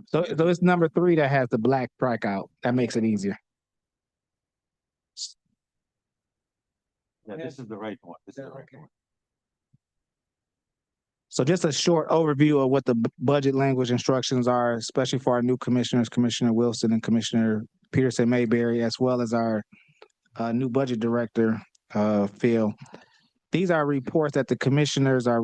So it's number 3 that has the black strike out. That makes it easier. Yeah, this is the right one. This is the right one. So just a short overview of what the budget language instructions are, especially for our new commissioners, Commissioner Wilson and Commissioner Peterson Mayberry, as well as our new budget director, Phil. These are reports that the commissioners are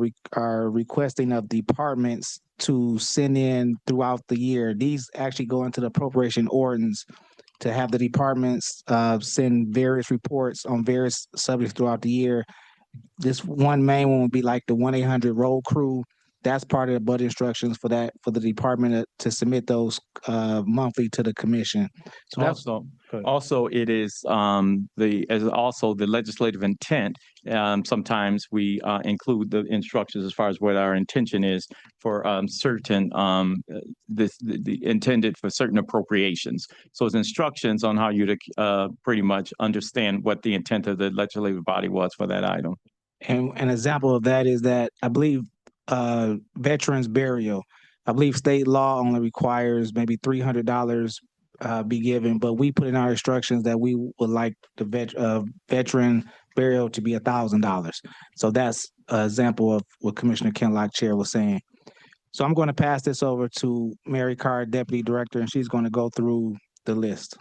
requesting of departments to send in throughout the year. These actually go into the appropriation ordinance to have the departments send various reports on various subjects throughout the year. This one main one would be like the 1-800 road crew. That's part of the budget instructions for that, for the department to submit those monthly to the commission. So that's Also, it is the legislative intent. Sometimes we include the instructions as far as what our intention is for certain the intended for certain appropriations. So it's instructions on how you to pretty much understand what the intent of the legislative body was for that item. And an example of that is that I believe veterans burial, I believe state law only requires maybe $300 be given, but we put in our instructions that we would like the veteran burial to be $1,000. So that's an example of what Commissioner Kenlock Chair was saying. So I'm going to pass this over to Mary Carr, Deputy Director, and she's going to go through the list.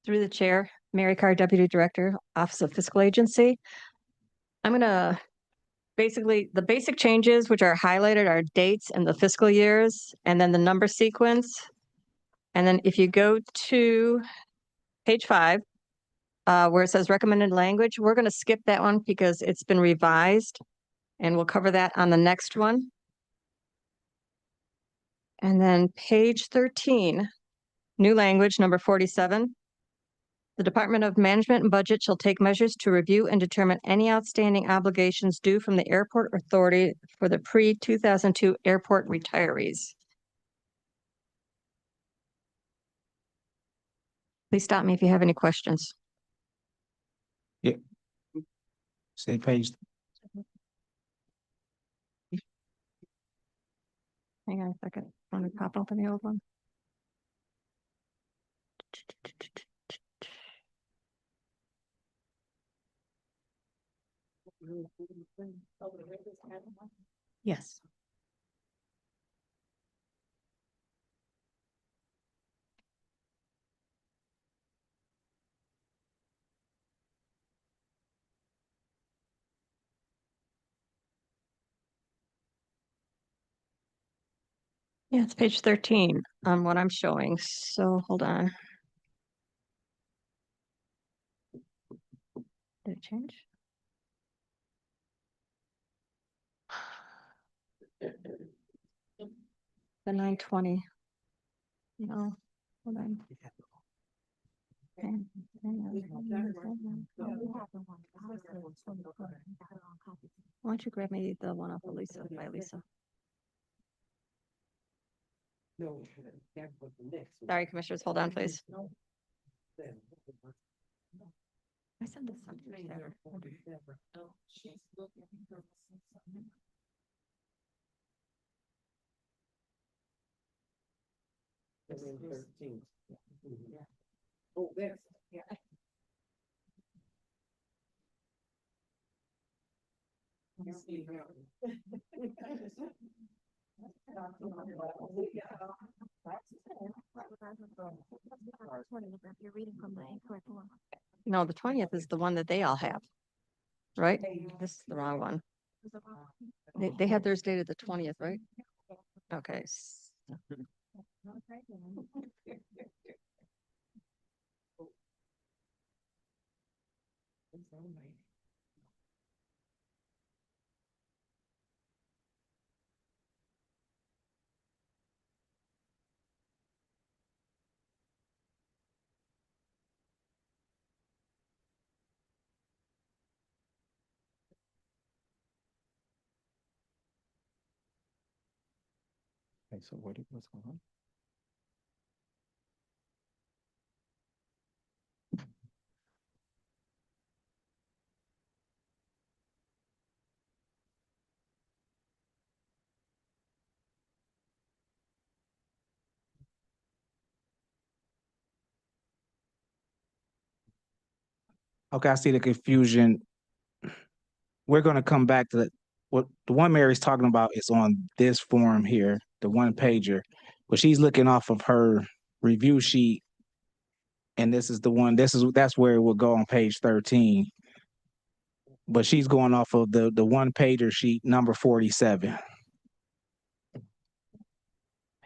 Through the chair, Mary Carr, Deputy Director, Office of Fiscal Agency. I'm going to basically, the basic changes which are highlighted are dates and the fiscal years, and then the number sequence. And then if you go to page 5, where it says recommended language, we're going to skip that one because it's been revised, and we'll cover that on the next one. And then page 13, new language, number 47. The Department of Management and Budget shall take measures to review and determine any outstanding obligations due from the Airport Authority for the pre-2002 airport retirees. Please stop me if you have any questions. Yeah. Say page. Hang on a second. Let me pop open the old one. Yes. Yeah, it's page 13 on what I'm showing. So hold on. Did it change? The 920. No, hold on. Okay. Why don't you grab me the one off of Lisa, by Lisa? Sorry, commissioners, hold on, please. I sent this on to Sarah. Oh, there. Yeah. You're reading from the incorrect one. No, the 20th is the one that they all have, right? This is the wrong one. They had theirs dated the 20th, right? Okay. Okay, so what's going on? Okay, I see the confusion. We're gonna come back to what the one Mary's talking about is on this form here, the one pager. But she's looking off of her review sheet. And this is the one, that's where it will go on page 13. But she's going off of the one pager sheet, number 47.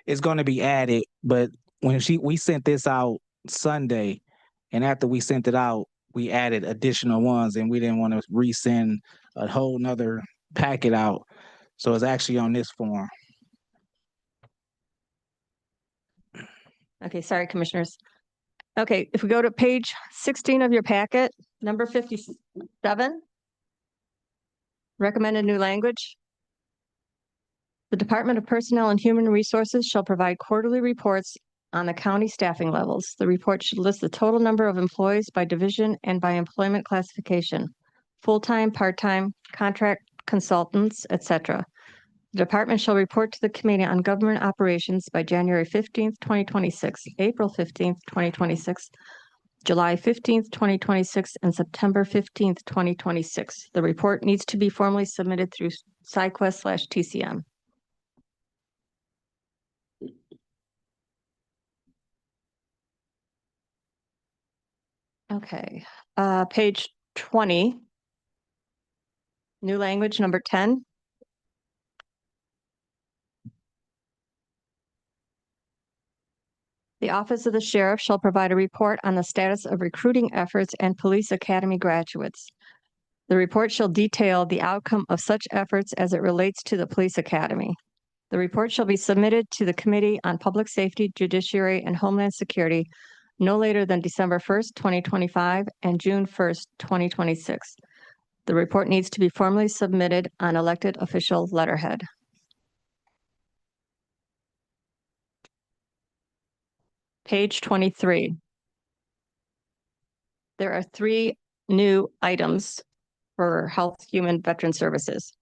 It's gonna be added, but we sent this out Sunday, and after we sent it out, we added additional ones, and we didn't want to resend a whole nother packet out. So it's actually on this form. Okay, sorry, commissioners. Okay, if we go to page 16 of your packet, number 57. Recommended new language. The Department of Personnel and Human Resources shall provide quarterly reports on the county staffing levels. The report should list the total number of employees by division and by employment classification, full-time, part-time, contract consultants, etc. The department shall report to the Committee on Government Operations by January 15th, 2026, April 15th, 2026, July 15th, 2026, and September 15th, 2026. The report needs to be formally submitted through SciQuest/TCM. Okay, page 20. New language, number 10. The Office of the Sheriff shall provide a report on the status of recruiting efforts and police academy graduates. The report shall detail the outcome of such efforts as it relates to the police academy. The report shall be submitted to the Committee on Public Safety, Judiciary, and Homeland Security no later than December 1st, 2025 and June 1st, 2026. The report needs to be formally submitted on elected official letterhead. Page 23. There are 3 new items for Health, Human, Veteran Services.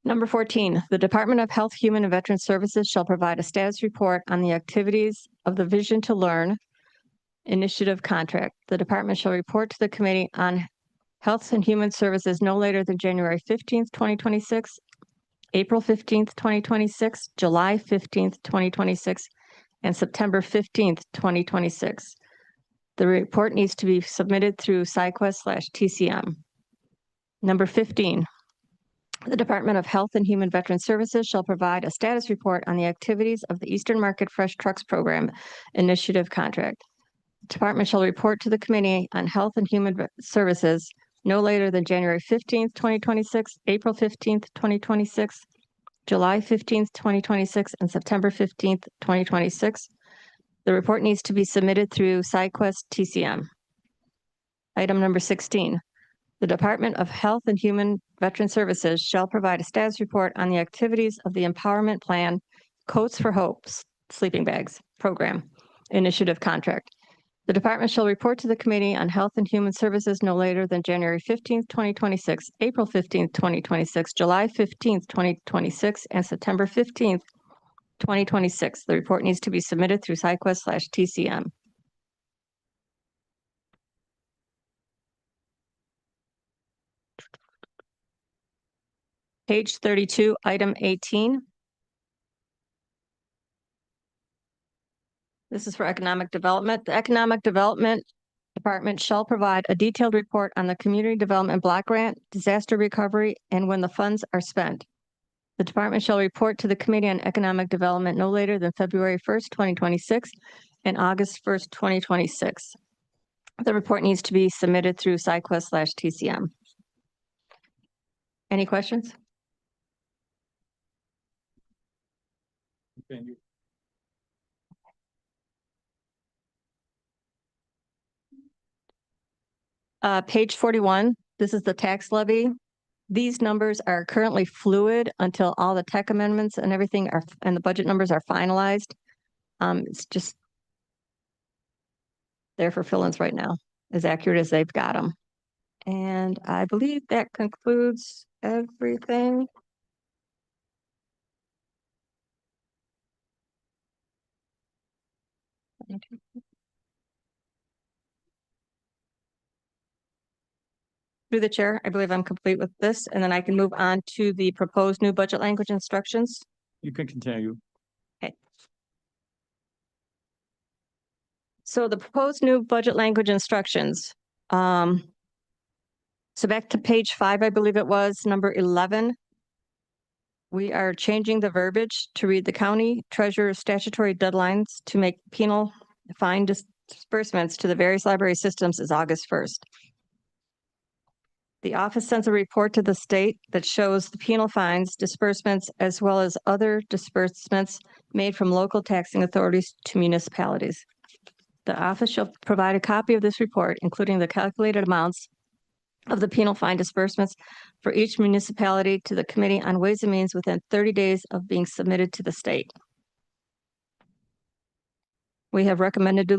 Number 14, the Department of Health, Human, and Veteran Services shall provide a status report on the activities of the Vision to Learn initiative contract. The department shall report to the Committee on Health and Human Services no later than January 15th, 2026, April 15th, 2026, July 15th, 2026, and September 15th, 2026. The report needs to be submitted through SciQuest/TCM. Number 15, the Department of Health and Human Veteran Services shall provide a status report on the activities of the Eastern Market Fresh Trucks Program initiative contract. The department shall report to the Committee on Health and Human Services no later than January 15th, 2026, April 15th, 2026, July 15th, 2026, and September 15th, 2026. The report needs to be submitted through SciQuest/TCM. Item number 16. The Department of Health and Human Veteran Services shall provide a status report on the activities of the Empowerment Plan Coats for Hope Sleeping Bags Program initiative contract. The department shall report to the Committee on Health and Human Services no later than January 15th, 2026, April 15th, 2026, July 15th, 2026, and September 15th, 2026. The report needs to be submitted through SciQuest/TCM. Page 32, item 18. This is for economic development. The Economic Development Department shall provide a detailed report on the Community Development Block Grant, disaster recovery, and when the funds are spent. The department shall report to the Committee on Economic Development no later than February 1st, 2026 and August 1st, 2026. The report needs to be submitted through SciQuest/TCM. Any questions? Page 41, this is the tax levy. These numbers are currently fluid until all the tech amendments and everything are, and the budget numbers are finalized. It's just there for fill-ins right now, as accurate as they've got them. And I believe that concludes everything. Through the chair, I believe I'm complete with this, and then I can move on to the proposed new budget language instructions. You can continue. So the proposed new budget language instructions. So back to page 5, I believe it was, number 11. We are changing the verbiage to read the county treasurer's statutory deadlines to make penal fine disbursements to the various library systems is August 1st. The office sends a report to the state that shows the penal fines, disbursements, as well as other disbursements made from local taxing authorities to municipalities. The office shall provide a copy of this report, including the calculated amounts of the penal fine disbursements for each municipality to the Committee on Ways and Means within 30 days of being submitted to the state. We have recommended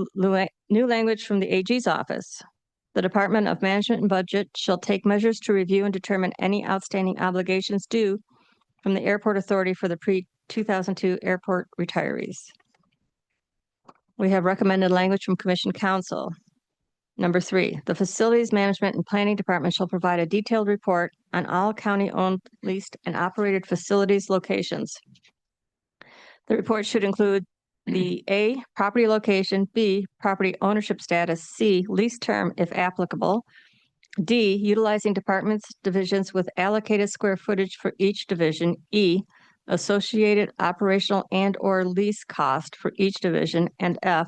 new language from the AG's office. The Department of Management and Budget shall take measures to review and determine any outstanding obligations due from the Airport Authority for the pre-2002 airport retirees. We have recommended language from Commission Council. Number 3, the Facilities Management and Planning Department shall provide a detailed report on all county-owned, leased, and operated facilities locations. The report should include the A, property location, B, property ownership status, C, lease term if applicable, D, utilizing departments, divisions with allocated square footage for each division, E, associated operational and/or lease cost for each division, and F,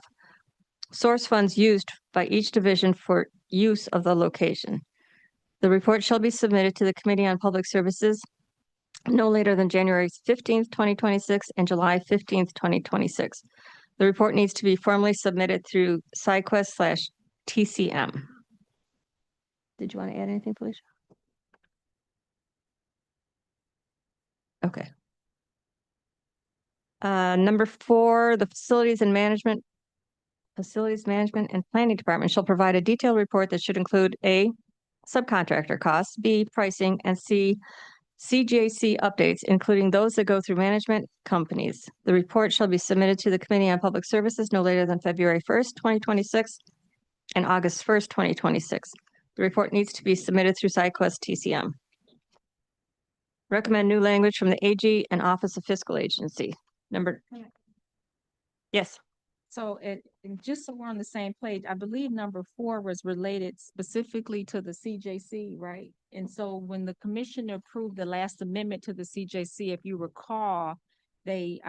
source funds used by each division for use of the location. The report shall be submitted to the Committee on Public Services no later than January 15th, 2026 and July 15th, 2026. The report needs to be formally submitted through SideQuest/TCM. Did you want to add anything, Felicia? Okay. Number 4, the Facilities Management and Planning Department shall provide a detailed report that should include A, subcontractor costs, B, pricing, and C, CJC updates, including those that go through management companies. The report shall be submitted to the Committee on Public Services no later than February 1st, 2026 and August 1st, 2026. The report needs to be submitted through SideQuest TCM. Recommend new language from the AG and Office of Fiscal Agency. Yes. So and just so we're on the same page, I believe number 4 was related specifically to the CJC, right? And so when the commission approved the last amendment to the CJC, if you recall, they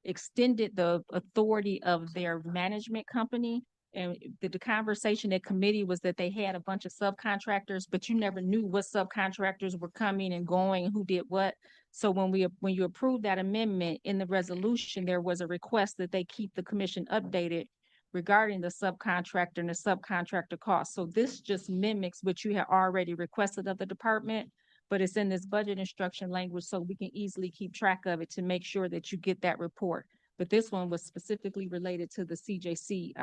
extended the authority of their management company. And the conversation at committee was that they had a bunch of subcontractors, but you never knew what subcontractors were coming and going, who did what. So when you approved that amendment in the resolution, there was a request that they keep the commission updated regarding the subcontractor and the subcontractor costs. So this just mimics what you had already requested of the department, but it's in this budget instruction language so we can easily keep track of it to make sure that you get that report. But this one was specifically related to the CJC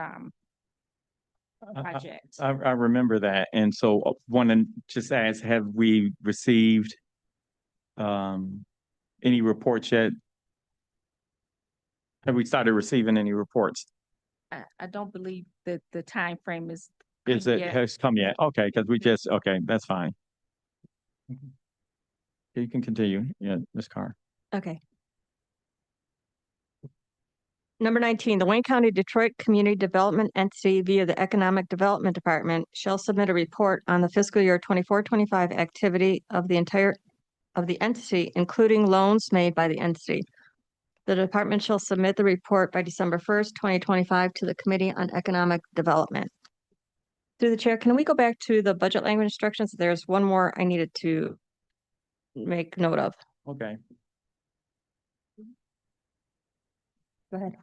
project. I remember that. And so want to just ask, have we received any reports yet? Have we started receiving any reports? I don't believe that the time frame is. Has come yet? Okay, because okay, that's fine. You can continue. Yeah, Ms. Carr. Okay. Number 19, the Wayne County Detroit Community Development Entity via the Economic Development Department shall submit a report on the fiscal year 24-25 activity of the entity, including loans made by the entity. The department shall submit the report by December 1st, 2025 to the Committee on Economic Development. Through the chair, can we go back to the budget language instructions? There's one more I needed to make note of. Okay. Go ahead.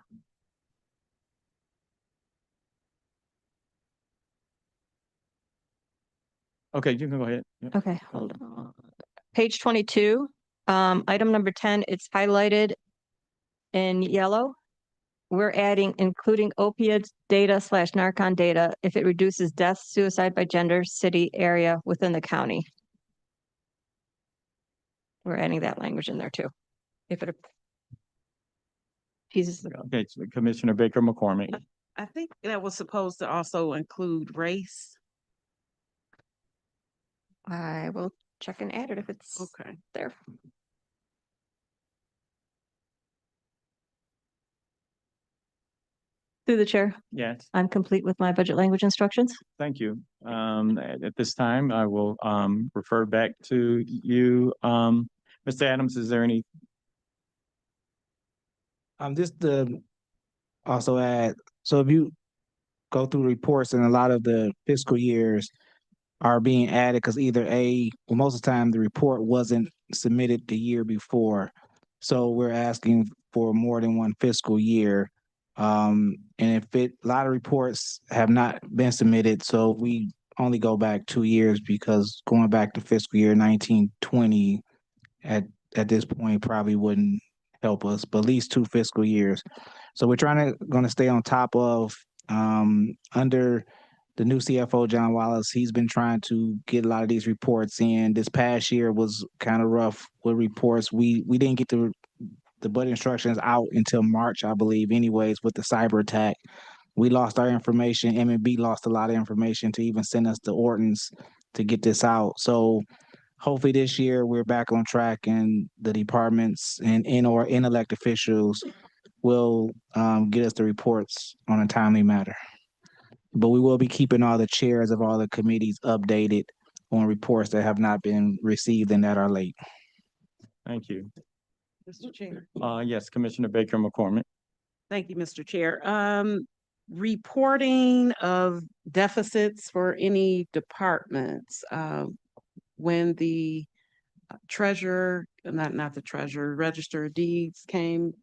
Okay, you can go ahead. Yeah. Okay, hold on. Page 22, item number 10, it's highlighted in yellow. We're adding including opioids data / Narcan data if it reduces death, suicide by gender, city, area within the county. We're adding that language in there too. If it pieces. Okay, so Commissioner Baker McCormick. I think that was supposed to also include race. I will check and add it if it's Okay. there. Through the chair, Yes, I'm complete with my budget language instructions. thank you. At this time, I will, refer back to you. Mr. Adams, is there any? Just to also add, so if you go through reports and a lot of the fiscal years are being added because either well, most of the time the report wasn't submitted the year before. So we're asking for more than one fiscal year. And a lot of reports have not been submitted, so we only go back 2 years because going back to fiscal year 1920 at this point probably wouldn't help us, but at least 2 fiscal years. So we're going to stay on top of under the new CFO, John Wallace. He's been trying to get a lot of these reports in. This past year was kind of rough with reports. We didn't get the budget instructions out until March, I believe, anyways, with the cyber attack. We lost our information. M&B lost a lot of information to even send us the ordinance to get this out. So hopefully this year we're back on track and the departments and elected officials will get us the reports on a timely matter. But we will be keeping all the chairs of all the committees updated on reports that have not been received and that are late. Thank you. Mr. Chair. Yes, Commissioner Baker McCormick. Thank you, Mr. Chair. Reporting of deficits for any departments, when the treasurer, not the treasurer, register of deeds came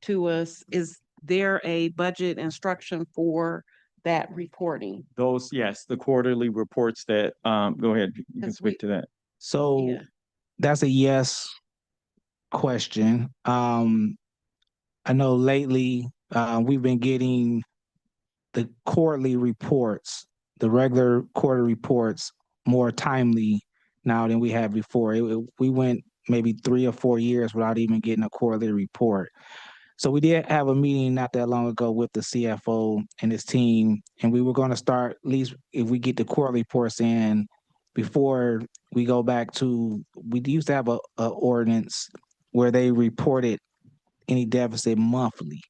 to us, is there a budget instruction for that reporting? Those, yes, the quarterly reports that, go ahead, you can Because we- speak to that. So Yeah. that's a yes question. I know lately we've been getting the quarterly reports, the regular quarter reports, more timely now than we had before. We went maybe 3 or 4 years without even getting a quarterly report. So we did have a meeting not that long ago with the CFO and his team, and we were going to start, at least if we get the quarterly reports in before we go back to, we used to have a ordinance where they reported any deficit monthly.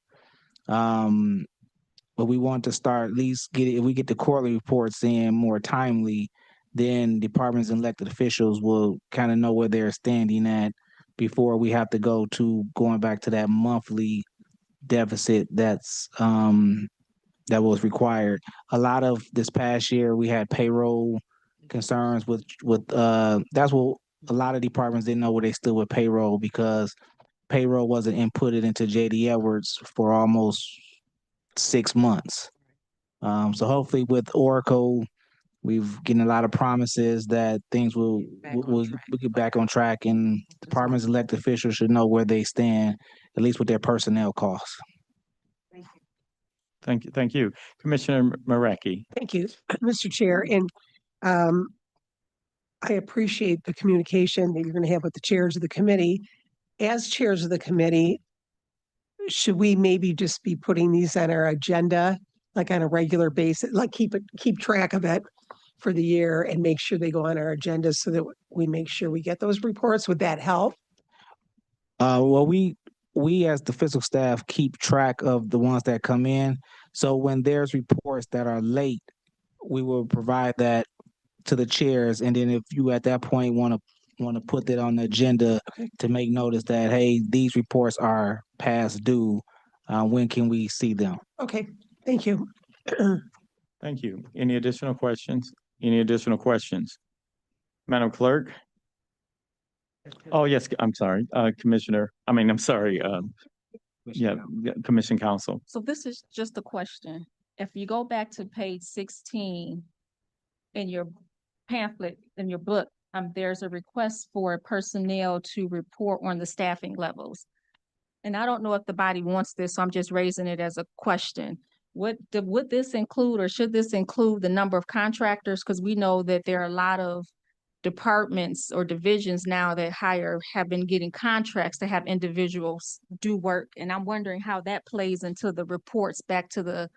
But we want to start at least if we get the quarterly reports in more timely, then departments and elected officials will kind of know where they're standing at before we have to go to going back to that monthly deficit that was required. A lot of this past year we had payroll concerns with that's what a lot of departments didn't know where they stood with payroll because payroll wasn't inputted into JD Edwards for almost 6 months. So hopefully with Oracle, we've getting a lot of promises that things will get back on track, and departments, elected officials should know where they stand, at least with their personnel costs. Thank you. Commissioner Maraki. Thank you, Mr. Chair. And I appreciate the communication that you're going to have with the chairs of the committee. As chairs of the committee, should we maybe just be putting these on our agenda, like on a regular basis, like keep track of it for the year and make sure they go on our agenda so that we make sure we get those reports? Would that help? Well, we as the fiscal staff keep track of the ones that come in. So when there's reports that are late, we will provide that to the chairs. And then if you at that point want to put that on the agenda to make notice that, hey, these reports are past due, when can we see them? Okay, thank you. Thank you. Any additional questions? Madam Clerk? Oh, yes, I'm sorry, Commissioner, I'm sorry, Commission Counsel. So this is just a question. If you go back to page 16 in your pamphlet, in your book, there's a request for personnel to report on the staffing levels. And I don't know if the body wants this, so I'm just raising it as a question. Would this include, or should this include the number of contractors? Because we know that there are a lot of departments or divisions now that have been getting contracts to have individuals do work. And I'm wondering how that plays into the reports back to the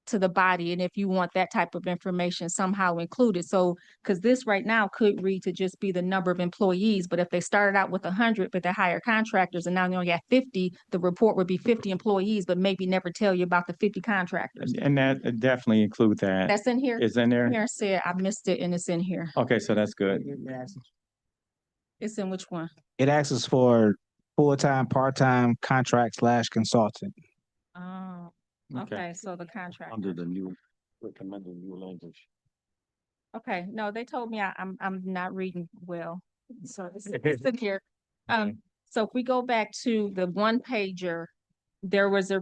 to the body, and if you want that type of information somehow included. So, because this right now could read to just be the number of employees, but if they started out with 100, but they hire contractors and now they only got 50, the report would be 50 employees, but maybe never tell you about the 50 contractors. And that definitely include that. That's in here. Is in there? Here said, I missed it and it's in here. Okay, so that's good. It's in which one? It asks us for full-time, part-time, contract / consultant. Oh, Okay. okay, so the contract. Under the new, recommended new language. Okay, no, they told me I'm not reading well, so it's in here. So if we go back to the one pager, there was a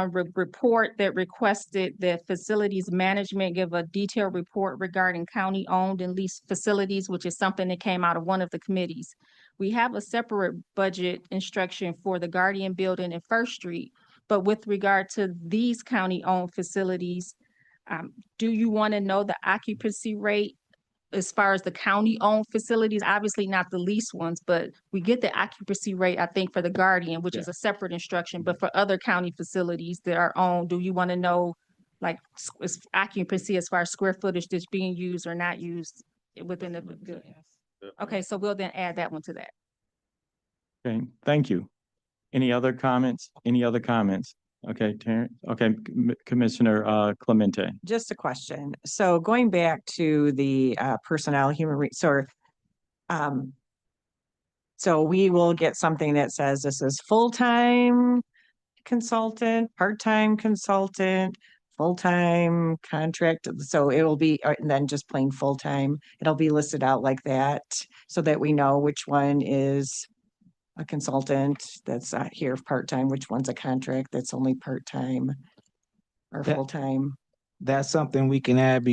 report that requested that facilities management give a detailed report regarding county-owned and leased facilities, which is something that came out of one of the committees. We have a separate budget instruction for the Guardian Building and First Street, but with regard to these county-owned facilities, do you want to know the occupancy rate as far as the county-owned facilities? Obviously not the leased ones, but we get the occupancy rate, I think, for the Guardian, which is a separate instruction, but for other county facilities that are owned, do you want to know like occupancy as far as square footage that's being used or not used within the? Okay, so we'll then add that one to that. Okay, thank you. Any other comments? Any other comments? Okay, Terrence, okay, Commissioner Clemente. Just a question. So going back to the personnel, human resource. So we will get something that says this is full-time consultant, part-time consultant, full-time contract. So it will be, and then just plain full-time. It'll be listed out like that so that we know which one is a consultant that's here part-time, which one's a contract that's only part-time or That- full-time. That's something we can add.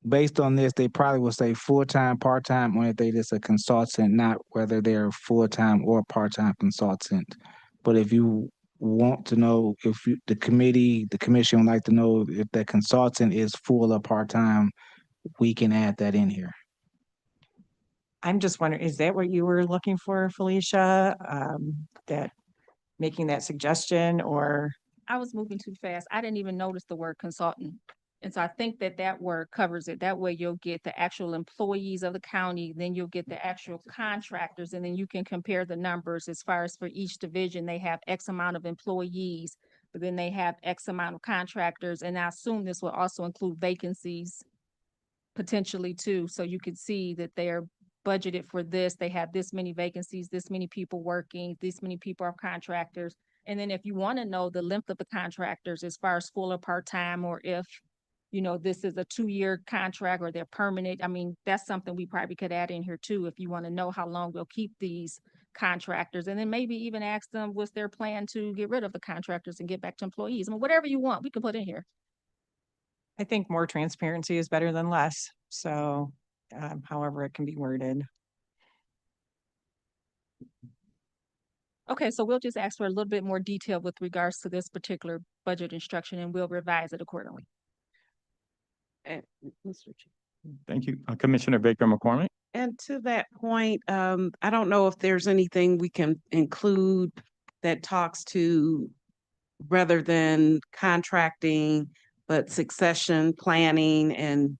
Based on this, they probably will say full-time, part-time, or if they just a consultant, not whether they're full-time or part-time consultant. But if you want to know, the commission would like to know if the consultant is full or part-time, we can add that in here. I'm just wondering, is that what you were looking for, Felicia? That making that suggestion, or? I was moving too fast. I didn't even notice the word consultant. And so I think that word covers it. That way you'll get the actual employees of the county, then you'll get the actual contractors, and then you can compare the numbers as far as for each division, they have X amount of employees, but then they have X amount of contractors. And I assume this will also include vacancies potentially too. So you could see that they're budgeted for this. They have this many vacancies, this many people working, this many people are contractors. And then if you want to know the length of the contractors as far as full or part-time, or if, you know, this is a 2-year contract or they're permanent, I mean, that's something we probably could add in here too, if you want to know how long we'll keep these contractors. And then maybe even ask them, what's their plan to get rid of the contractors and get back to employees? I mean, whatever you want, we can put in here. I think more transparency is better than less. So however it can be worded. Okay, so we'll just ask for a little bit more detail with regards to this particular budget instruction, and we'll revise it accordingly. And Mr. Chair. Thank you. Commissioner Baker McCormick. And to that point, I don't know if there's anything we can include that talks to, rather than contracting, but succession planning and,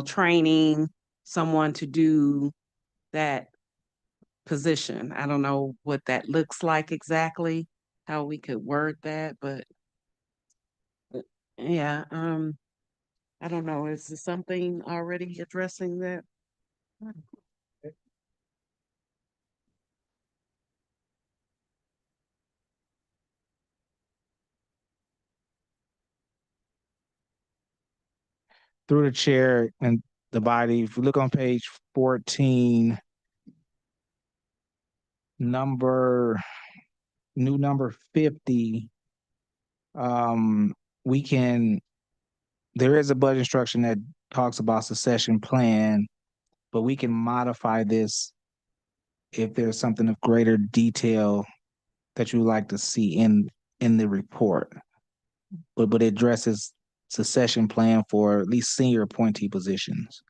training someone to do that position. I don't know what that looks like exactly, how we could word that, but yeah, I don't know. Is there something already addressing that? Through the chair and the body, if you look on page 14, number 50, there is a budget instruction that talks about succession plan, but we can modify this if there's something of greater detail that you would like to see in the report. But it addresses succession plan for at least senior appointee positions.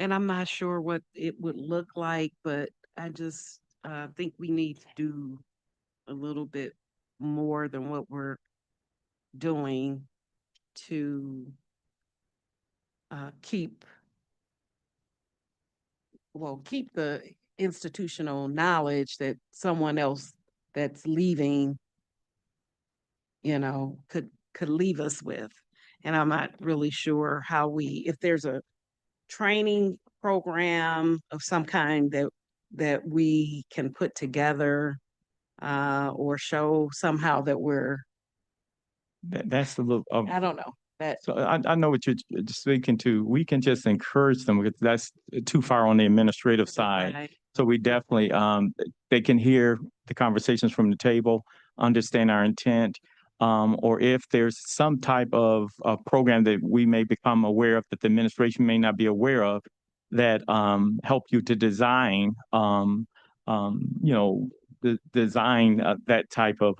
And I'm not sure what it would look like, but I just think we need to do a little bit more than what we're doing to keep the institutional knowledge that someone else that's leaving, could leave us with. And I'm not really sure if there's a training program of some kind that we can put together or show somehow that That's the look of. I don't know, that. So I know what you're speaking to. We can just encourage them because that's too far on the administrative side. Right. So we definitely, they can hear the conversations from the table, understand our intent. Or if there's some type of program that we may become aware of that the administration may not be aware of that help you to design, design that type of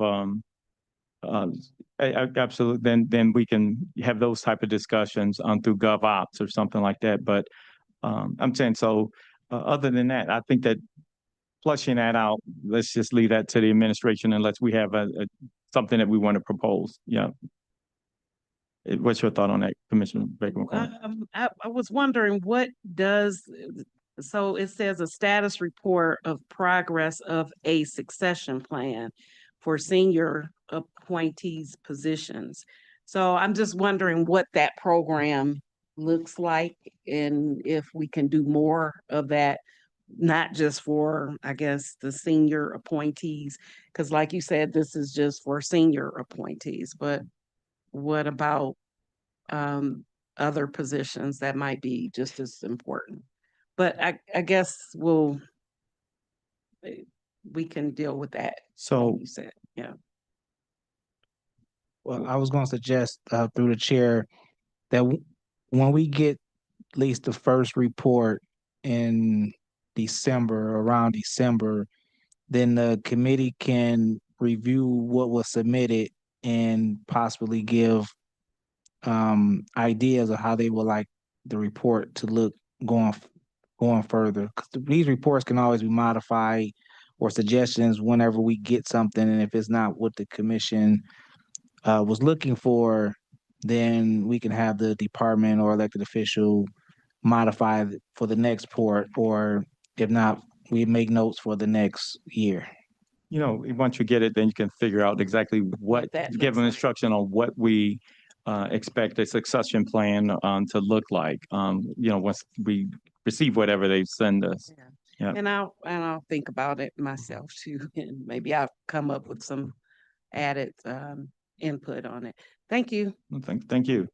absolutely. Then we can have those type of discussions through GovOps or something like that. But I'm saying so. Other than that, I think that flushing that out, let's just leave that to the administration unless we have something that we want to propose. Yeah. What's your thought on that, Commissioner Baker McCollum? I was wondering so it says a status report of progress of a succession plan for senior appointees positions. So I'm just wondering what that program looks like and if we can do more of that, not just for, I guess, the senior appointees, because like you said, this is just for senior appointees, but what about other positions that might be just as important? But I guess we can deal with that. So like you said, yeah. Well, I was going to suggest through the chair that when we get at least the first report in around December, then the committee can review what was submitted and possibly give ideas of how they would like the report to look going further. 'Cause these reports can always be modified or suggestions whenever we get something, and if it's not what the commission was looking for, then we can have the department or elected official modify for the next port, or if not, we make notes for the next year. once you get it, then you can figure out exactly what, that give looks them like. instruction on what we expect a succession plan to look like. Once we receive whatever they send us. Yeah. And I'll think about it myself too, and maybe I'll come up with some added input on it. Thank you. Well, thank you.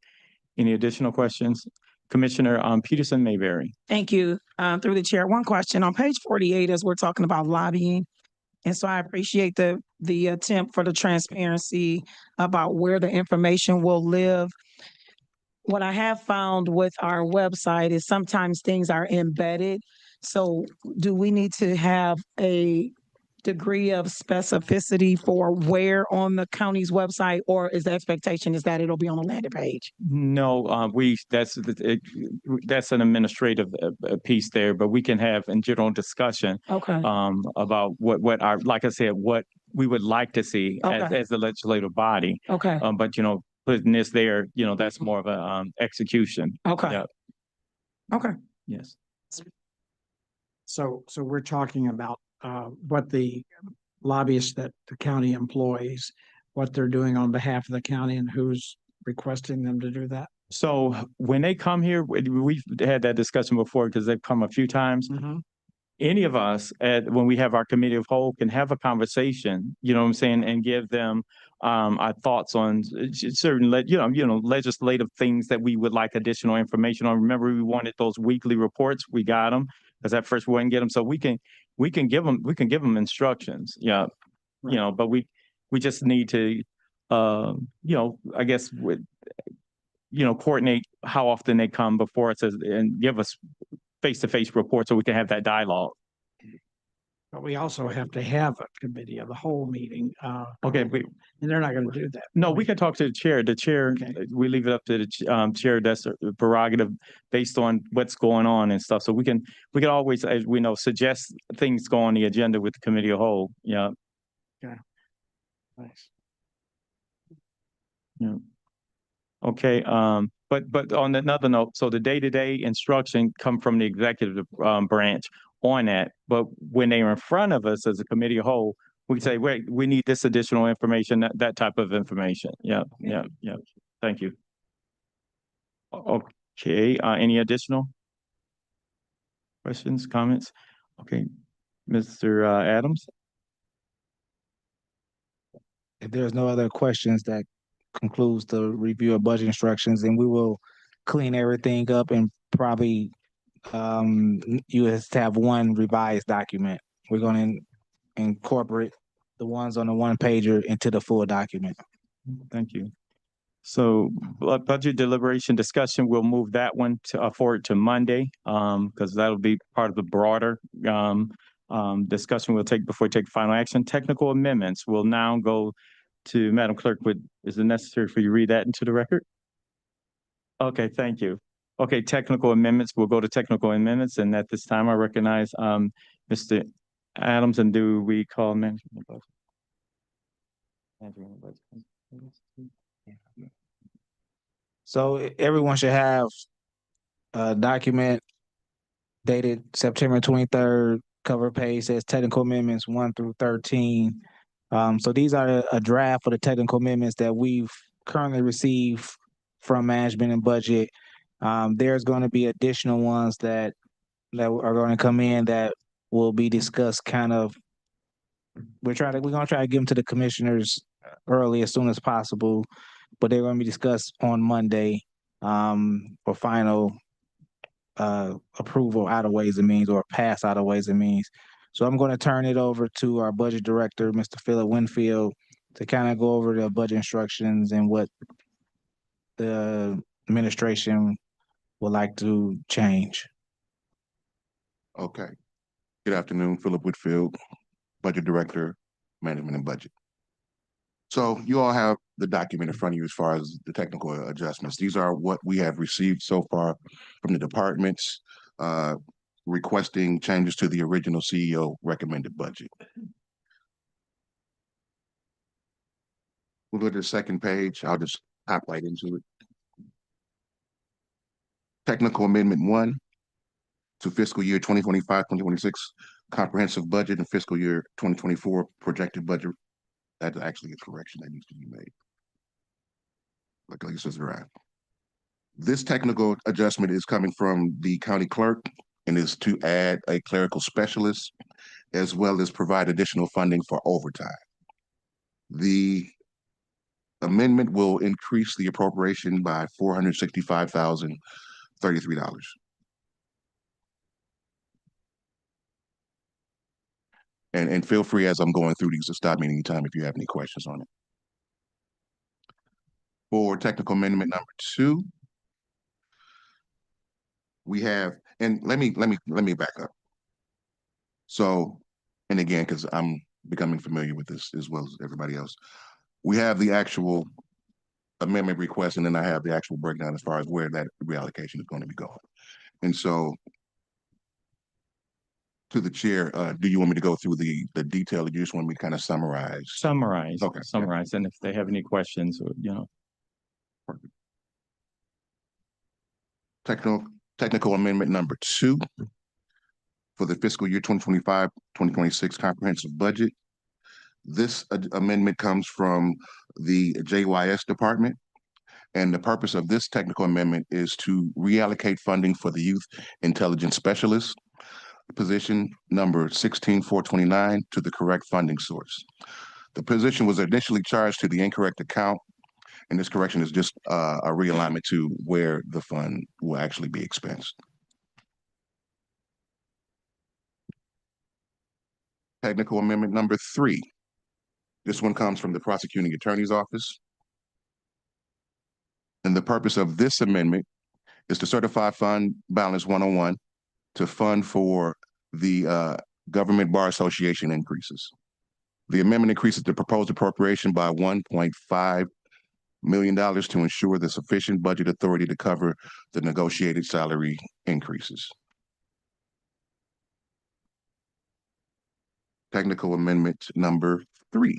Any additional questions? Commissioner Peterson Mayberry. Thank you. Through the chair, one question on page 48 as we're talking about lobbying. And so I appreciate the attempt for the transparency about where the information will live. What I have found with our website is sometimes things are embedded. So do we need to have a degree of specificity for where on the county's website, or is the expectation is that it'll be on the landing page? No, that's an administrative piece there, but we can have in general discussion Okay. about what our, like I said, what we would like to see Okay. as the legislative body. Okay. But putting this there, that's more of a execution. Okay. Yeah. Okay. Yes. So we're talking about what the lobbyists that the county employs, what they're doing on behalf of the county and who's requesting them to do that. So when they come here, we've had that discussion before because they've come a few times. Mm-hmm. Any of us when we have our committee of whole can have a conversation, you know what I'm saying, and give them our thoughts on certain, legislative things that we would like additional information on. Remember, we wanted those weekly reports. We got them because at first we wouldn't get them. So we can give them instructions. Yeah. Right. But we just need to, I guess coordinate how often they come before us and give us face-to-face reports so we can have that dialogue. But we also have to have a committee of the whole meeting. Okay, And they're not gonna do that. no, we can talk to the chair. The chair, Okay. we leave it up to the chair. That's a prerogative based on what's going on and stuff. So we can always, as we know, suggest things go on the agenda with the committee of whole. Yeah, Nice. yeah. Okay, but on another note, so the day-to-day instruction come from the executive branch on that. But when they're in front of us as a committee of whole, we say, wait, we need this additional information, that type of information. Yeah. Thank you. Okay, any additional questions, comments? Okay, Mr. Adams? If there's no other questions, that concludes the review of budget instructions, and we will clean everything up and probably you just have one revised document. We're gonna incorporate the ones on the one pager into the full document. Thank you. So budget deliberation discussion, we'll move that one to forward to Monday, because that'll be part of the broader discussion we'll take before we take final action. Technical amendments will now go to Madam Clerk. Is it necessary for you to read that into the record? Okay, thank you. Okay, technical amendments, we'll go to technical amendments, and at this time I recognize Mr. Adams, and do we call management? So everyone should have a document dated September 23rd. Cover page says technical amendments 1 through 13. So these are a draft for the technical amendments that we've currently received from management and budget. There's going to be additional ones that are going to come in that will be discussed kind of. We're going to try to give them to the commissioners early as soon as possible, but they're going to be discussed on Monday for final approval out of Ways and Means, or pass out of Ways and Means. So I'm going to turn it over to our budget director, Mr. Philip Winfield, to kind of go over the budget instructions and what the administration would like to change. Okay. Good afternoon, Philip Whitfield, Budget Director, Management and Budget. So you all have the document in front of you as far as the technical adjustments. These are what we have received so far from the departments requesting changes to the original CEO recommended budget. We'll go to the second page. I'll just hop right into it. Technical Amendment 1 to fiscal year 2025-2026 comprehensive budget and fiscal year 2024 projected budget. That's actually a correction that needs to be made. Like it says draft. This technical adjustment is coming from the county clerk and is to add a clerical specialist as well as provide additional funding for overtime. The amendment will increase the appropriation by $465,033. And feel free as I'm going through these to stop me anytime if you have any questions on it. For technical amendment number 2, we have, and let me back up. So, and again, because I'm becoming familiar with this as well as everybody else, we have the actual amendment request, and then I have the actual breakdown as far as where that reallocation is going to be going. And so, to the chair, do you want me to go through the detail, or you just want me to kind of summarize? Summarize. Okay. Summarize, and if they have any questions, Perfect. Technical amendment number 2 for the fiscal year 2025-2026 comprehensive budget. This amendment comes from the JYS department, and the purpose of this technical amendment is to reallocate funding for the youth intelligence specialist position number 16429 to the correct funding source. The position was initially charged to the incorrect account, and this correction is just a realignment to where the fund will actually be expensed. Technical amendment number 3. This one comes from the prosecuting attorney's office. And the purpose of this amendment is to certify fund balance 101 to fund for the Government Bar Association increases. The amendment increases the proposed appropriation by $1.5 million to ensure the sufficient budget authority to cover the negotiated salary increases. Technical amendment number 3.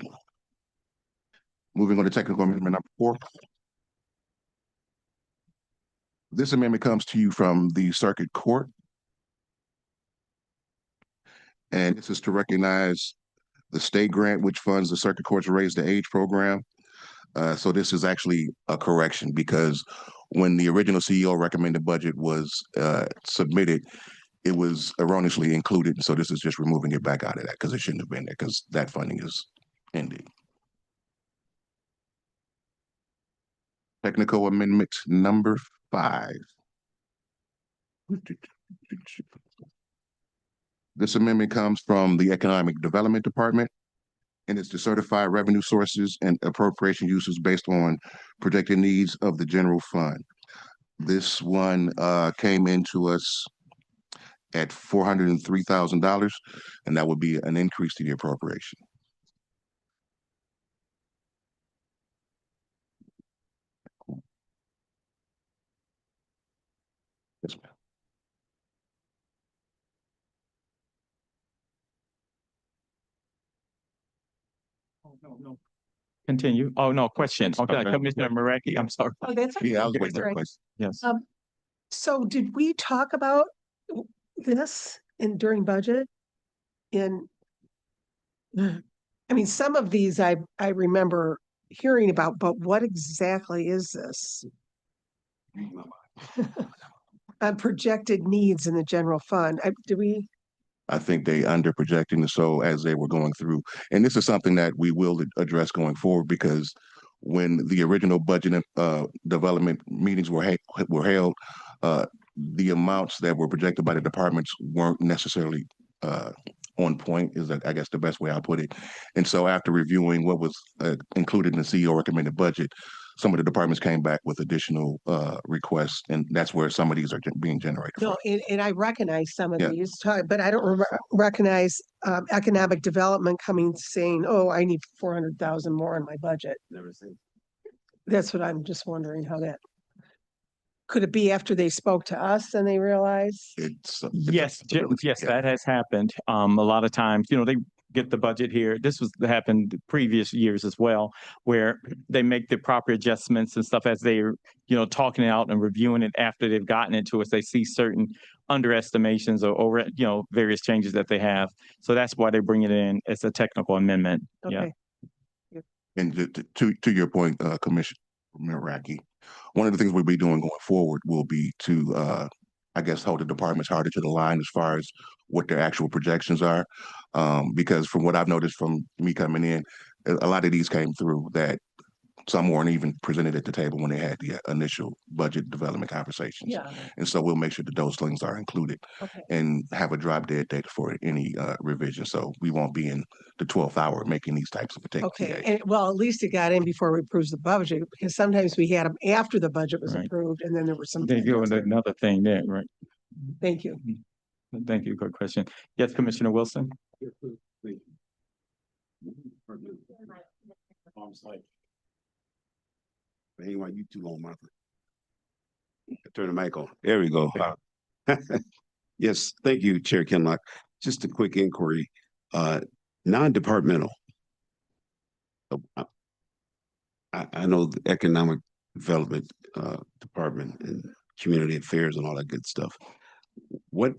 Moving on to technical amendment number 4. This amendment comes to you from the Circuit Court. And this is to recognize the state grant which funds the Circuit Court's Raise the Age program. So this is actually a correction because when the original CEO recommended budget was submitted, it was erroneously included. So this is just removing it back out of that because it shouldn't have been there because that funding is ended. Technical amendment number 5. This amendment comes from the Economic Development Department, and it's to certify revenue sources and appropriation uses based on projected needs of the general fund. This one came into us at $403,000, and that would be an increase to the appropriation. Yes, ma'am. No. Continue. Oh, no, questions. Okay, Commissioner Maraki, I'm sorry. Oh, that's Yeah, I was okay. waiting for the question. Yes. So did we talk about this during budget? I mean, some of these I remember hearing about, but what exactly is this? Projected needs in the general fund. I think they under projecting the so as they were going through. And this is something that we will address going forward because when the original budget development meetings were held, the amounts that were projected by the departments weren't necessarily on point is I guess the best way I'll put it. And so after reviewing what was included in the CEO recommended budget, some of the departments came back with additional requests, and that's where some of these are being generated from. No, and I recognize some of Yeah. these, but I don't recognize economic development coming saying, "Oh, I need 400,000 more in my budget." Never seen. That's what I'm just wondering how that. Could it be after they spoke to us and they realized? It's Yes, yes, yeah. that has happened. A lot of times, they get the budget here. This was happened previous years as well, where they make the proper adjustments and stuff as they're, talking it out and reviewing it after they've gotten into it. They see certain underestimations or various changes that they have. So that's why they bring it in as a technical amendment. Yeah. Okay. And to your point, Commissioner Meraki, one of the things we'll be doing going forward will be to, I guess, hold the departments harder to the line as far as what their actual projections are. Because from what I've noticed from me coming in, a lot of these came through that some weren't even presented at the table when they had the initial budget development conversations. Yeah. And so we'll make sure that those things are included Okay. and have a drop dead date for any revision. So we won't be in the 12th hour making these types of particular. Okay. And well, at least it got in before we approved the budget, because sometimes we had them after the budget was Right. approved, and then there was some. They go with another thing there, right? Thank you. Thank you. Good question. Yes, Commissioner Wilson? Ain't why you too long, Martha. Turn the mic on. There we go. Yes, thank you, Chair Kenlock. Just a quick inquiry. Non-departmental. I know the Economic Development Department and Community Affairs and all that good stuff. What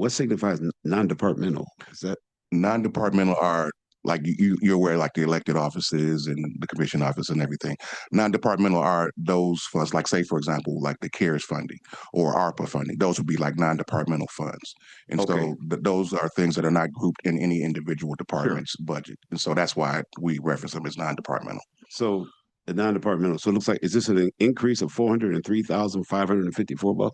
signifies non-departmental? Is that Non-departmental are like you're aware, like the elected offices and the commission office and everything. Non-departmental are those funds, like say, for example, like the CARES funding or ARPA funding. Those would be like non-departmental funds. And Okay. so those are things that are not grouped in any individual department's budget. And so that's why we reference them as non-departmental. so? The non-departmental. So it looks like, is this an increase of $403,554?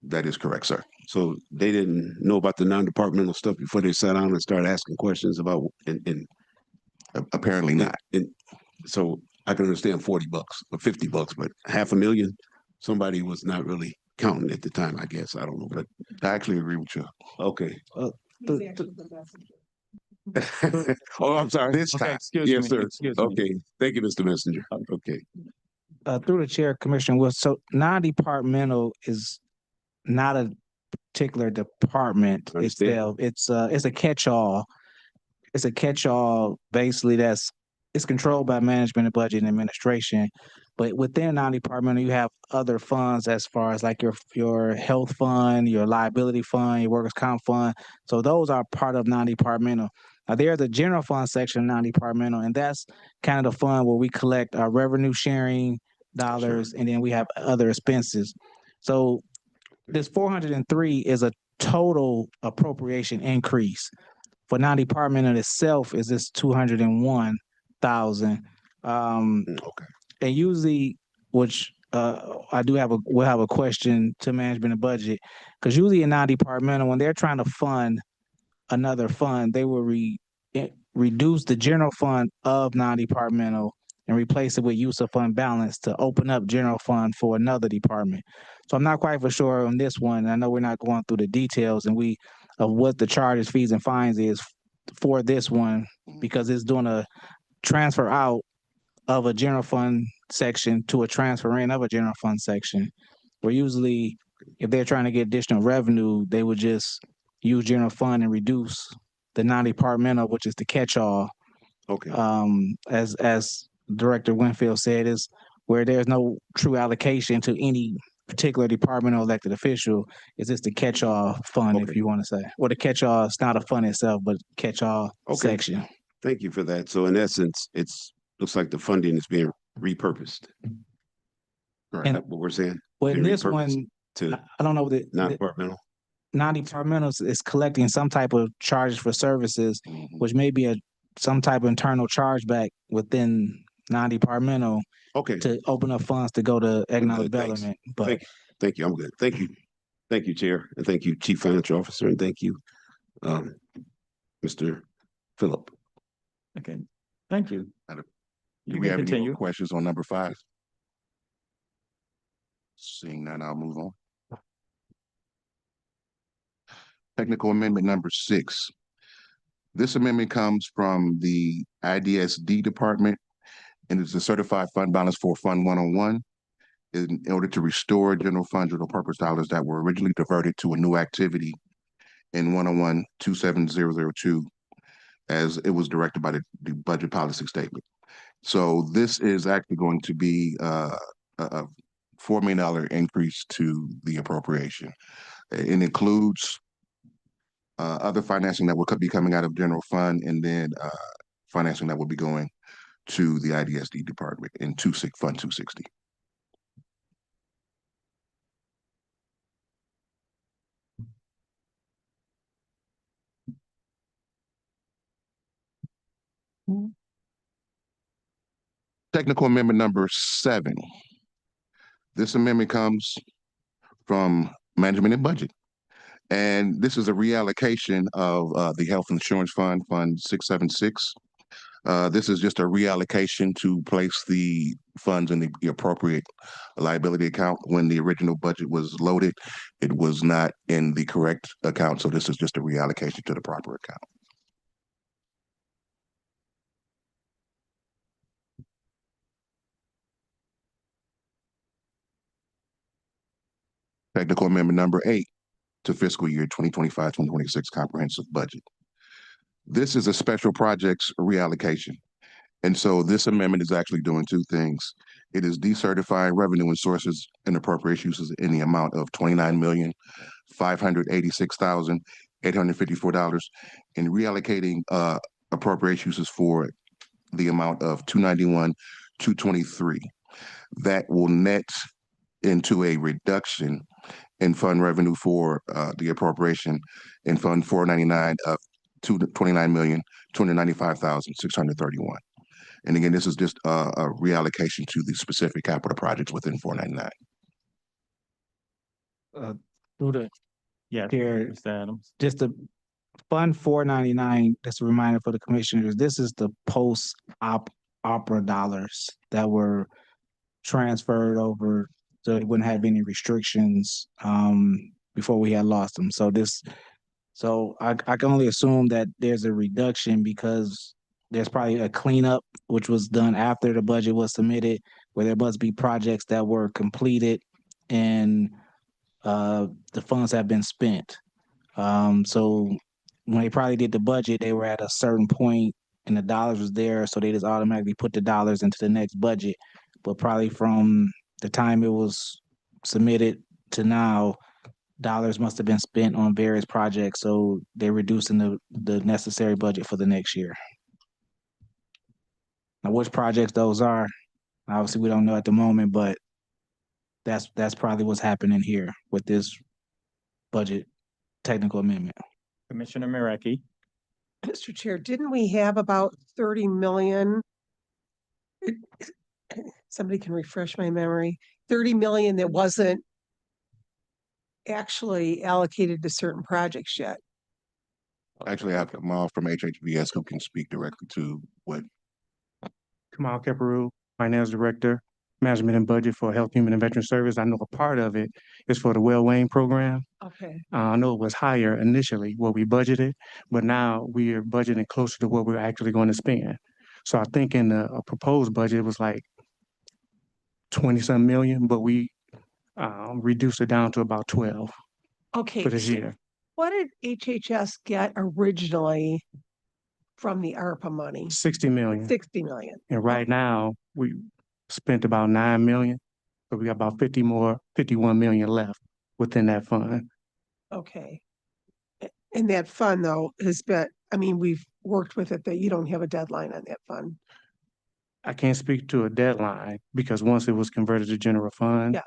That is correct, sir. So they didn't know about the non-departmental stuff before they sat down and started asking questions about and Apparently not. and so I can understand $40 or $50, but $500,000, somebody was not really counting at the time, I guess. I don't know, but I actually agree with you. okay. Oh, I'm sorry. This Okay, time, excuse Yes, me, sir. excuse me. Okay, thank you, Mr. Messenger. Okay. Through the chair, Commissioner Wilson, so non-departmental is not a particular department Understand. itself. It's a catch-all. It's a catch-all basically it's controlled by management and budget and administration. But within non-departmental, you have other funds as far as like your health fund, your liability fund, your workers' comp fund. So those are part of non-departmental. Now there's a general fund section of non-departmental, and that's kind of the fund where we collect our revenue sharing dollars, and then we have other expenses. So this 403 is a total appropriation increase. For non-departmental itself is this 201,000. Okay. And usually, which we'll have a question to management and budget, because usually in non-departmental, when they're trying to fund another fund, they will reduce the general fund of non-departmental and replace it with use of fund balance to open up general fund for another department. So I'm not quite for sure on this one. I know we're not going through the details of what the charges, fees, and fines is for this one, because it's doing a transfer out of a general fund section to a transfer in of a general fund section. Where usually, if they're trying to get additional revenue, they would just use general fund and reduce the non-departmental, which is the catch-all. Okay. As Director Winfield said, is where there's no true allocation to any particular department or elected official. It's just the catch-all fund, if Okay. you want to say. Well, the catch-all, it's not a fund itself, but catch-all Okay. section. Thank you for that. So in essence, looks like the funding is being repurposed. Correct. And- That's what we're saying? Well, in Being this repurposed one, To I don't know, the non-departmental? non-departmental is collecting some type of charges for services, Mhm. which may be some type of internal chargeback within non-departmental Okay. to open up funds to go to economic good, thanks. development. But Thank you. Thank you. I'm good. Thank you. Thank you, Chair. And thank you, Chief Financial Officer. And thank you, Mr. Phillip. Okay, thank you. Do You we may have any continue. more questions on number 5? Seeing none, I'll move on. Technical amendment number 6. This amendment comes from the IDSD department, and it's a certified fund balance for Fund 101 in order to restore general fund general purpose dollars that were originally diverted to a new activity in 101-27002 as it was directed by the budget policy statement. So this is actually going to be a $4 million increase to the appropriation. It includes other financing that will be coming out of general fund, and then financing that will be going to the IDSD department in Fund 260. Technical amendment number 7. This amendment comes from management and budget. And this is a reallocation of the health insurance fund, Fund 676. This is just a reallocation to place the funds in the appropriate liability account. When the original budget was loaded, it was not in the correct account. So this is just a reallocation to the proper account. Technical amendment number 8 to fiscal year 2025-2026 comprehensive budget. This is a special projects reallocation. And so this amendment is actually doing 2 things. It is decertifying revenue and sources and appropriation uses in the amount of $29,586,854 and reallocating appropriation uses for the amount of $291,223. That will net into a reduction in fund revenue for the appropriation in Fund 499 of $29,295,631. And again, this is just a reallocation to the specific capital projects within 499. through the Yeah, chair, Mr. Adams. just the Fund 499, that's a reminder for the commissioners, this is the post-opera dollars that were transferred over so it wouldn't have any restrictions before we had lost them. So this So I can only assume that there's a reduction because there's probably a cleanup, which was done after the budget was submitted, where there must be projects that were completed and the funds have been spent. So when they probably did the budget, they were at a certain point and the dollars was there, so they just automatically put the dollars into the next budget. But probably from the time it was submitted to now, dollars must have been spent on various projects, so they're reducing the necessary budget for the next year. Now, which projects those are, obviously we don't know at the moment, but that's probably what's happening here with this budget technical amendment. Commissioner Mareki. Mr. Chair, didn't we have about 30 million? Somebody can refresh my memory, 30 million that wasn't actually allocated to certain projects yet. Actually, I have Kamal from HHVS who can speak directly to what. Kamal Keperu, Finance Director, Management and Budget for Health, Human and Veteran Service. I know a part of it is for the Well Wayne program. Okay. I know it was higher initially what we budgeted, but now we are budgeting closer to what we're actually going to spend. So I think in the proposed budget, it was like 20-some million, but we reduced it down to about 12 Okay. for this so year. What did HHS get originally from the ARPA money? 60 million. 60 million. And right now, we spent about 9 million. So we got about 51 million left within that fund. Okay. And that fund though has been, I mean, we've worked with it that you don't have a deadline on that fund. I can't speak to a deadline because once it was converted to general fund. Yeah.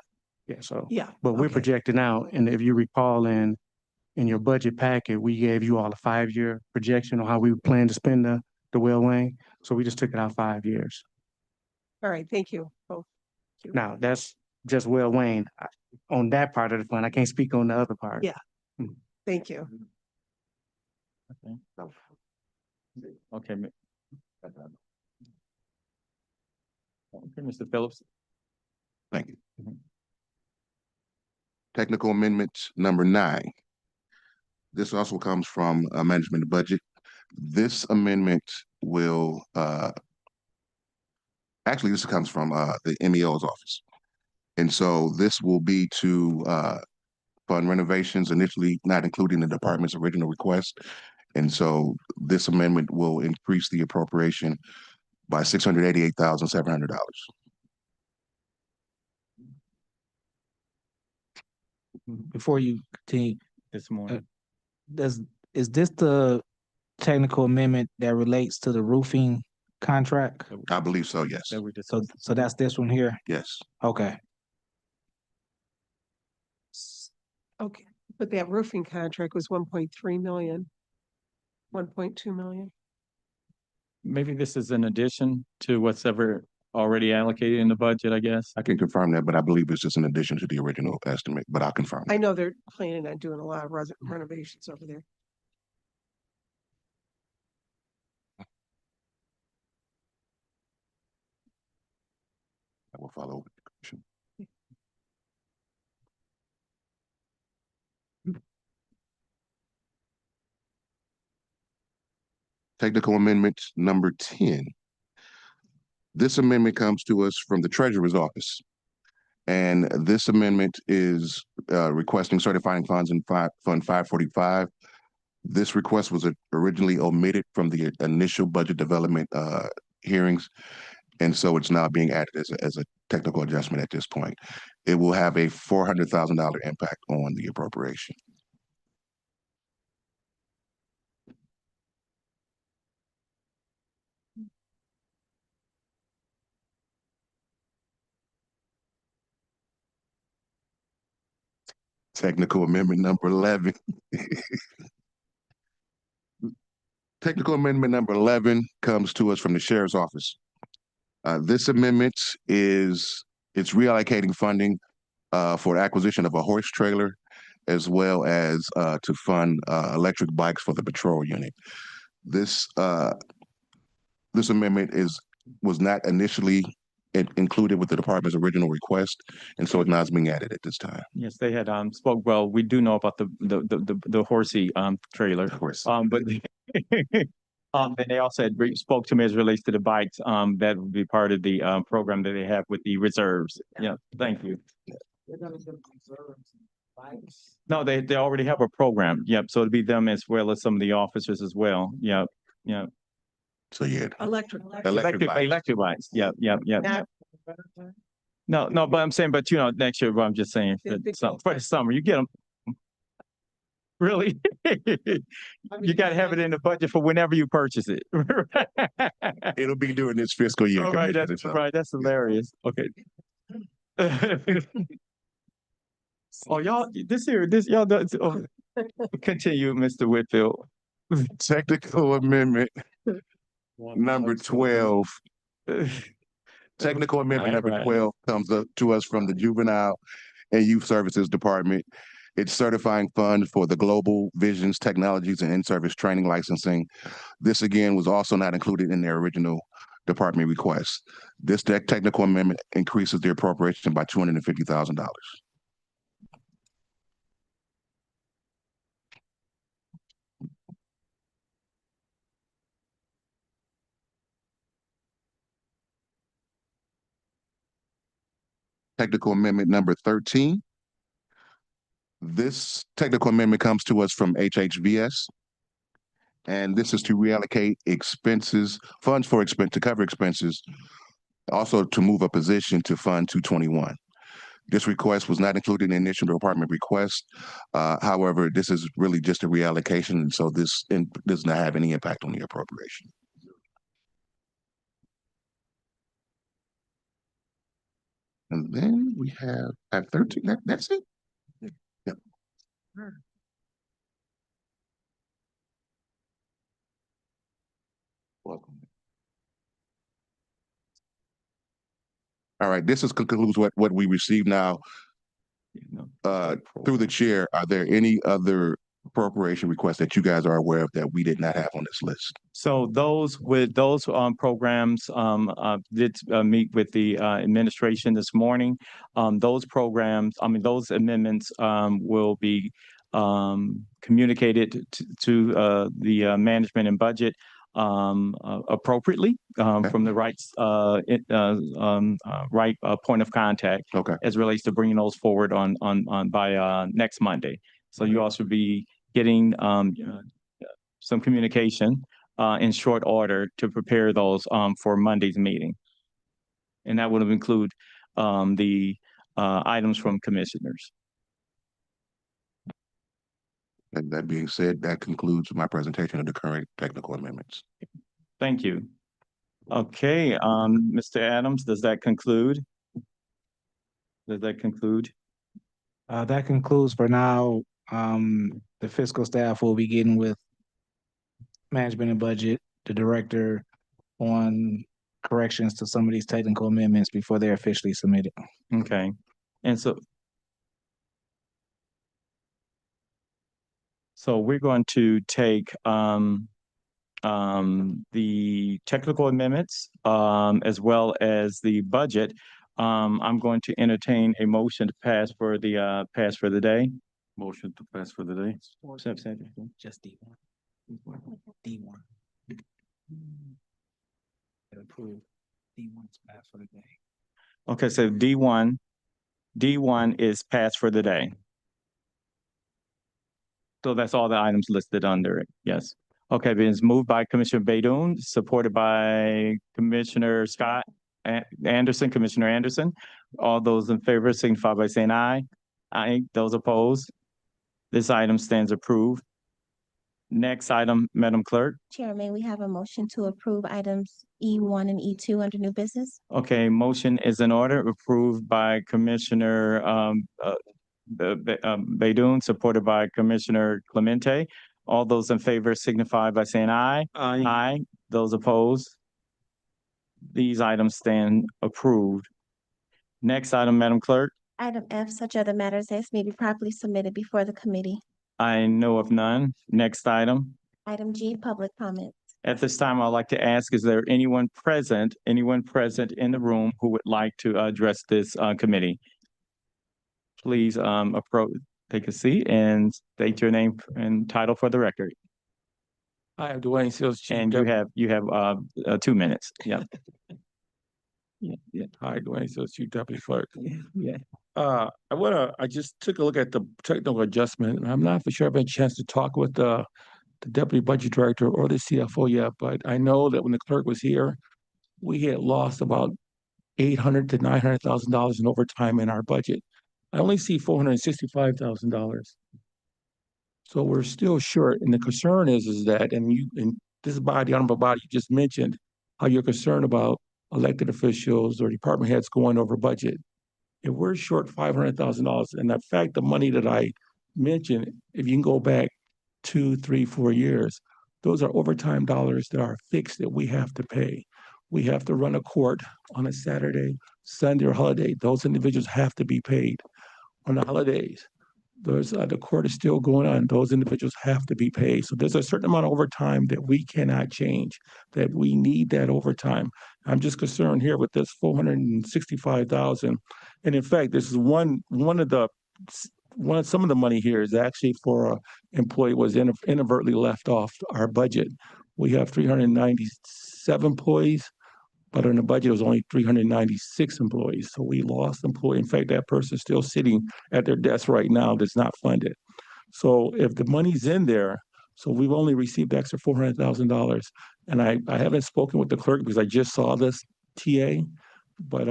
Yeah, so, Yeah. but we're okay. projecting out, and if you recall in your budget packet, we gave you all a 5-year projection on how we plan to spend the Well Wayne. So we just took it out 5 years. All right. Thank you both. Now, that's just Well Wayne. On that part of the fund, I can't speak on the other part. Yeah. Thank you. Okay. Okay, Mr. Phillips. Thank you. Mhm. Technical amendment number 9. This also comes from management and budget. This amendment will, actually, this comes from the MEO's office. And so this will be to fund renovations, initially not including the department's original request. And so this amendment will increase the appropriation by $688,700. Before you continue, This morning. is this the technical amendment that relates to the roofing contract? I believe so, yes. That we just, So that's this one here? Yes. Okay. Okay. But that roofing contract was 1.3 million. 1.2 million. maybe this is in addition to what's ever already allocated in the budget, I guess. I can confirm that, but I believe it's just in addition to the original estimate, but I'll confirm. I know they're planning on doing a lot of renovations over there. I will follow with the commission. Technical amendment number 10. This amendment comes to us from the treasurer's office. And this amendment is requesting certifying funds in Fund 545. This request was originally omitted from the initial budget development hearings. And so it's now being added as a technical adjustment at this point. It will have a $400,000 impact on the appropriation. Technical amendment number 11. Technical amendment number 11 comes to us from the sheriff's office. This amendment it's reallocating funding for the acquisition of a horse trailer, as well as to fund electric bikes for the patrol unit. This amendment was not initially included with the department's original request, and so it's not being added at this time. Yes, they had spoke, well, we do know about the horsey trailer. Of course. But and they also had spoke to me as it relates to the bikes, that would be part of the program that they have with the reserves. Yeah, thank you. No, they already have a program. Yep, so it'd be them as well as some of the officers as well. Yep, yep. So yeah, Electric. Electric bikes. Yep, yep, yep. Not- No, but I'm saying, but you know, next year, but I'm just saying, for the summer, you get them. Really? You gotta have it in the budget for whenever you purchase it. it'll be during this fiscal year. All right, Commissioner, that's so- right, that's hilarious. Okay. Oh, y'all, continue, Mr. Whitfield. Technical amendment number 12. Technical amendment number Right. 12 comes up to us from the Juvenile and Youth Services Department. It's certifying funds for the Global Visions Technologies and In-Service Training Licensing. This again was also not included in their original department request. This technical amendment increases the appropriation by $250,000. Technical amendment number 13. This technical amendment comes to us from HHVS. And this is to reallocate funds to cover expenses, also to move a position to Fund 221. This request was not included in the initial department request. However, this is really just a reallocation, and so this does not have any impact on the appropriation. And then we have at 13, that's it. Yep. Welcome. All right, this concludes what we received now. Through the chair, are there any other appropriation requests that you guys are aware of that we did not have on this list? So those programs did meet with the administration this morning. Those programs, those amendments will be communicated to the management and budget appropriately from the right point of contact. Okay. As relates to bringing those forward by next Monday. So you also be getting some communication in short order to prepare those for Monday's meeting. And that would include the items from commissioners. And that being said, that concludes my presentation of the current technical amendments. Thank you. Okay, Mr. Adams, does that conclude? That concludes for now. The fiscal staff will be getting with management and budget, the director, on corrections to some of these technical amendments before they're officially submitted. Okay, and so we're going to take the technical amendments as well as the budget. I'm going to entertain a motion to pass for the day. Motion to pass for the day. Just D1. D1. Approve. D1's passed for the day. Okay, so D1 is passed for the day. So that's all the items listed under it. Yes. Okay, it's moved by Commissioner Baydun, supported by Commissioner Scott Anderson, Commissioner Anderson. All those in favor signify by saying aye. Aye. Those opposed? This item stands approved. Next item, Madam Clerk. Chair, may we have a motion to approve items E1 and E2 under new business? Okay, motion is in order, approved by Commissioner Baydun, supported by Commissioner Clemente. All those in favor signify by saying aye. Aye. Aye. Those opposed? These items stand approved. Next item, Madam Clerk. Item F, such other matters as may be properly submitted before the committee. I know of none. Next item. Item G, public comments. At this time, I'd like to ask, is there anyone present in the room who would like to address this committee? Please take a seat and state your name and title for the record. Hi, I'm Dwayne Seals. And you have 2 minutes. Yeah. Yeah. Hi, Dwayne Seals, Chief Deputy Clerk. Yeah. I just took a look at the technical adjustment. I'm not for sure I've had a chance to talk with the Deputy Budget Director or the CFO yet, but I know that when the clerk was here, we had lost about $800,000 to $900,000 in overtime in our budget. I only see $465,000. So we're still short. And the concern is that, and this body, honorable body, you just mentioned how you're concerned about elected officials or department heads going over budget. If we're short $500,000, and in fact, the money that I mentioned, if you can go back 2, 3, 4 years, those are overtime dollars that are fixed that we have to pay. We have to run a court on a Saturday, Sunday, or holiday. Those individuals have to be paid. On the holidays, the court is still going on. Those individuals have to be paid. So there's a certain amount of overtime that we cannot change, that we need that overtime. I'm just concerned here with this $465,000. And in fact, this is some of the money here is actually for an employee was inadvertently left off our budget. We have 397 employees, but in the budget, it was only 396 employees. So we lost employee. In fact, that person's still sitting at their desk right now that's not funded. So if the money's in there, so we've only received extra $400,000. And I haven't spoken with the clerk because I just saw this TA. But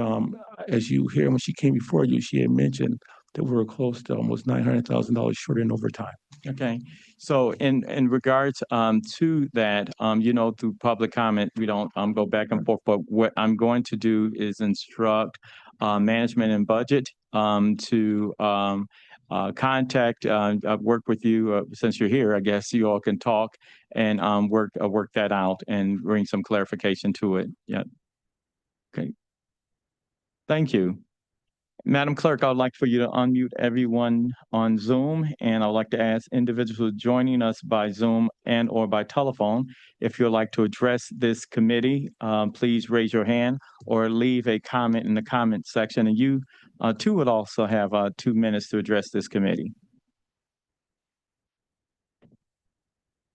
as you hear, when she came before you, she had mentioned that we were close to almost $900,000 short in overtime. Okay, so in regards to that, through public comment, we don't go back and forth, but what I'm going to do is instruct management and budget to contact, work with you since you're here. I guess you all can talk and work that out and bring some clarification to it. Yeah. Okay. Thank you. Madam Clerk, I would like for you to unmute everyone on Zoom, and I'd like to ask individuals joining us by Zoom and or by telephone, if you'd like to address this committee, please raise your hand or leave a comment in the comment section, and you too would also have 2 minutes to address this committee.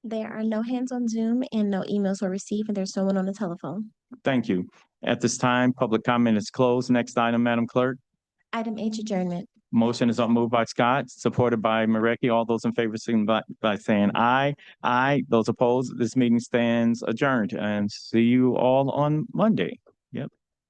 There are no hands on Zoom and no emails were received, and there's someone on the telephone. Thank you. At this time, public comment is closed. Next item, Madam Clerk. Item H, adjournment. Motion is moved by Scott, supported by Mareki. All those in favor signify by saying aye. Aye. Those opposed, this meeting stands adjourned, and see you all on Monday. Yep.